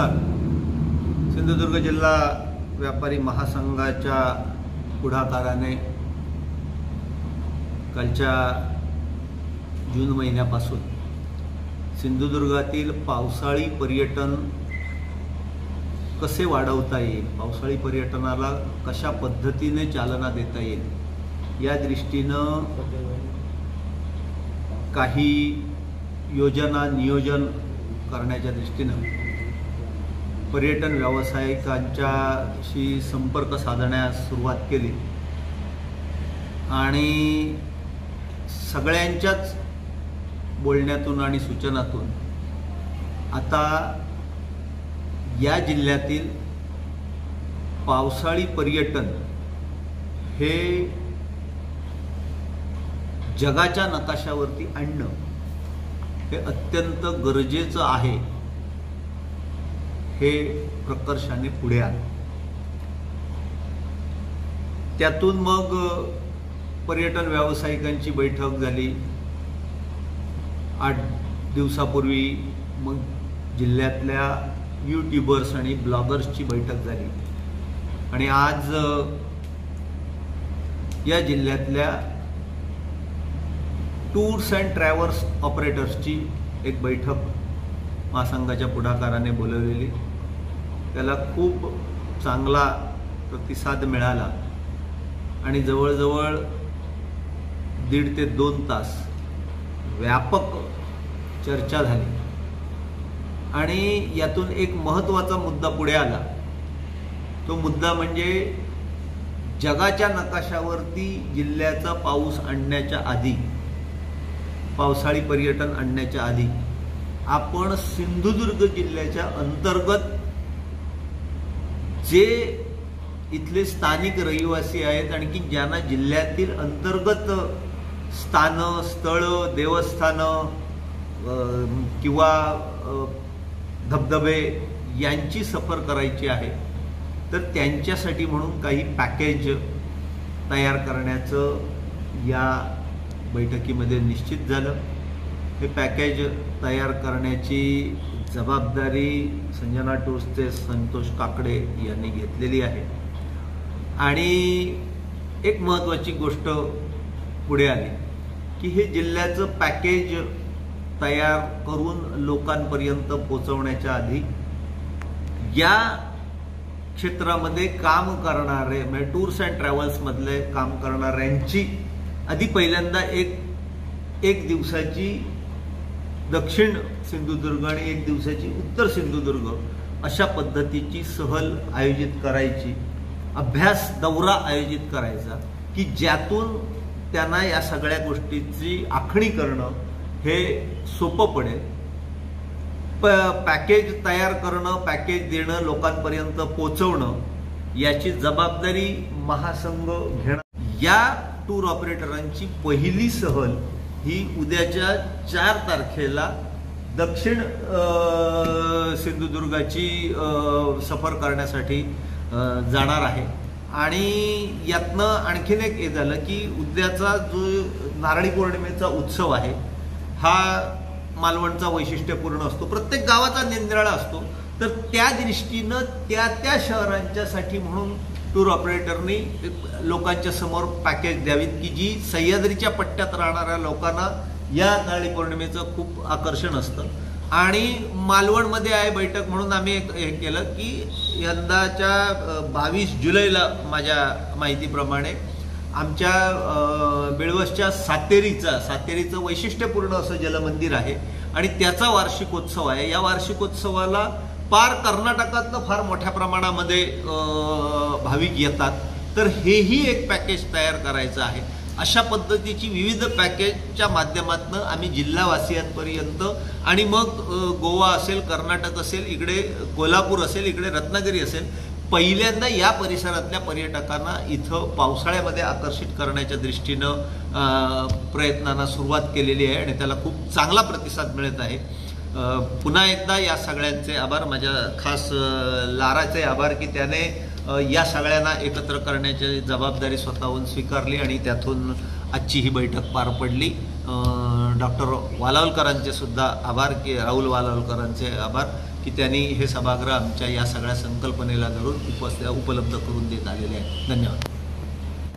नमस्कार। सिंधुदुर्ग जिल्हा व्यापारी महासंघाच्या पुढाकाराने कालच्या जून महिन्यापासून सिंधुदुर्गातील पावसाळी पर्यटन कसे वाढवता येईल, पावसाळी पर्यटनाला कशा पद्धतीने चालना देता येईल या दृष्टीनं काही योजना नियोजन करण्याच्या दृष्टीनं पर्यटन व्यावसायिकांच्याशी संपर्क साधण्यास सुरुवात केली आणि सगळ्यांच्याच बोलण्यातून आणि सूचनातून आता या जिल्ह्यातील पावसाळी पर्यटन हे जगाच्या नकाशावरती आणणं हे अत्यंत गरजेचं आहे हे प्रकर्षाने पुढे आलं। त्यातून मग पर्यटन व्यावसायिकांची बैठक झाली 8 दिवसापूर्वी, मग जिल्ह्यातल्या यूट्यूबर्स आणि ब्लॉगर्सची बैठक झाली आणि आज या जिल्ह्यातल्या टूर्स अँड ट्रॅव्हल्स ऑपरेटर्सची एक बैठक महासंघाच्या पुढाकाराने बोलवलेली। त्याला खूप चांगला प्रतिसाद मिळाला आणि जवळजवळ 1.5 ते 2 तास व्यापक चर्चा झाली आणि यातून एक महत्त्वाचा मुद्दा पुढे आला। तो मुद्दा म्हणजे जगाच्या नकाशावरती जिल्ह्याचा पाऊस आणण्याच्या आधी, पावसाळी पर्यटन आणण्याच्या आधी आपण सिंधुदुर्ग जिल्ह्याच्या अंतर्गत जे इथले स्थानिक रहिवासी आहेत आणि की ज्यांना जिल्ह्यातील अंतर्गत स्थानं, स्थळं, देवस्थानं किंवा धबधबे यांची सफर करायची आहे, तर त्यांच्यासाठी म्हणून काही पॅकेज तयार करण्याचं या बैठकीमध्ये निश्चित झालं। हे पॅकेज तयार करण्याची जबाबदारी संजना टूर्सचे संतोष काकडे यांनी घेतलेली आहे आणि एक महत्त्वाची गोष्ट पुढे आली की हे जिल्ह्याचं पॅकेज तयार करून लोकांपर्यंत पोहोचवण्याच्या आधी या क्षेत्रामध्ये काम करणारे म्हणजे टूर्स अँड ट्रॅव्हल्समधले काम करणाऱ्यांची आधी पहिल्यांदा एक दिवसाची दक्षिण सिंधुदुर्ग आणि 1 दिवसाची उत्तर सिंधुदुर्ग अशा पद्धतीची सहल आयोजित करायची, अभ्यास दौरा आयोजित करायचा की ज्यातून त्यांना या सगळ्या गोष्टीची आखणी करणं हे सोपं पडेल। पॅकेज तयार करणं, पॅकेज देणं, लोकांपर्यंत पोहोचवणं याची जबाबदारी महासंघ घेणं। या टूर ऑपरेटरांची पहिली सहल ही उद्याच्या 4 तारखेला दक्षिण सिंधुदुर्गाची सफर करण्यासाठी जाणार आहे आणि यातनं आणखीन एक हे झालं की उद्याचा जो नारळी पौर्णिमेचा उत्सव आहे हा मालवणचा वैशिष्ट्यपूर्ण असतो, प्रत्येक गावाचा निरनिराळा असतो, तर त्या दृष्टीनं त्या शहरांच्यासाठी म्हणून टूर ऑपरेटरनी लोकांच्या समोर पॅकेज द्यावीत की जी सह्याद्रीच्या पट्ट्यात राहणाऱ्या लोकांना या नारळी पौर्णिमेचं खूप आकर्षण असतं। आणि मालवणमध्ये आहे बैठक म्हणून आम्ही हे केलं की यंदाच्या 22 जुलैला माझ्या माहितीप्रमाणे आमच्या बेळवसच्या सातेरीचं वैशिष्ट्यपूर्ण असं जलमंदिर आहे आणि त्याचा वार्षिकोत्सव आहे। या वार्षिकोत्सवाला पार कर्नाटकातनं फार मोठ्या प्रमाणामध्ये भाविक येतात, तर हेही एक पॅकेज तयार करायचं आहे। अशा पद्धतीची विविध पॅकेजच्या माध्यमातून आम्ही जिल्हावासियांपर्यंत आणि मग गोवा असेल, कर्नाटक असेल, इकडे कोल्हापूर असेल, इकडे रत्नागिरी असेल, पहिल्यांदा या परिसरातल्या पर्यटकांना इथं पावसाळ्यामध्ये आकर्षित करण्याच्या दृष्टीनं प्रयत्नांना सुरुवात केलेली आहे आणि त्याला खूप चांगला प्रतिसाद मिळत आहे। पुन्हा एकदा या सगळ्यांचे आभार, माझ्या खास लाराचे आभार की त्याने या सगळ्यांना एकत्र करण्याची जबाबदारी स्वतःहून स्वीकारली आणि त्यातून आजची ही बैठक पार पडली। डॉक्टर वालावलकरांचे सुद्धा आभार की राहुल वालावलकरांचे आभार की त्यांनी हे सभागृह आमच्या या सगळ्या संकल्पनेला धरून उपलब्ध करून देत आलेले आहे. धन्यवाद.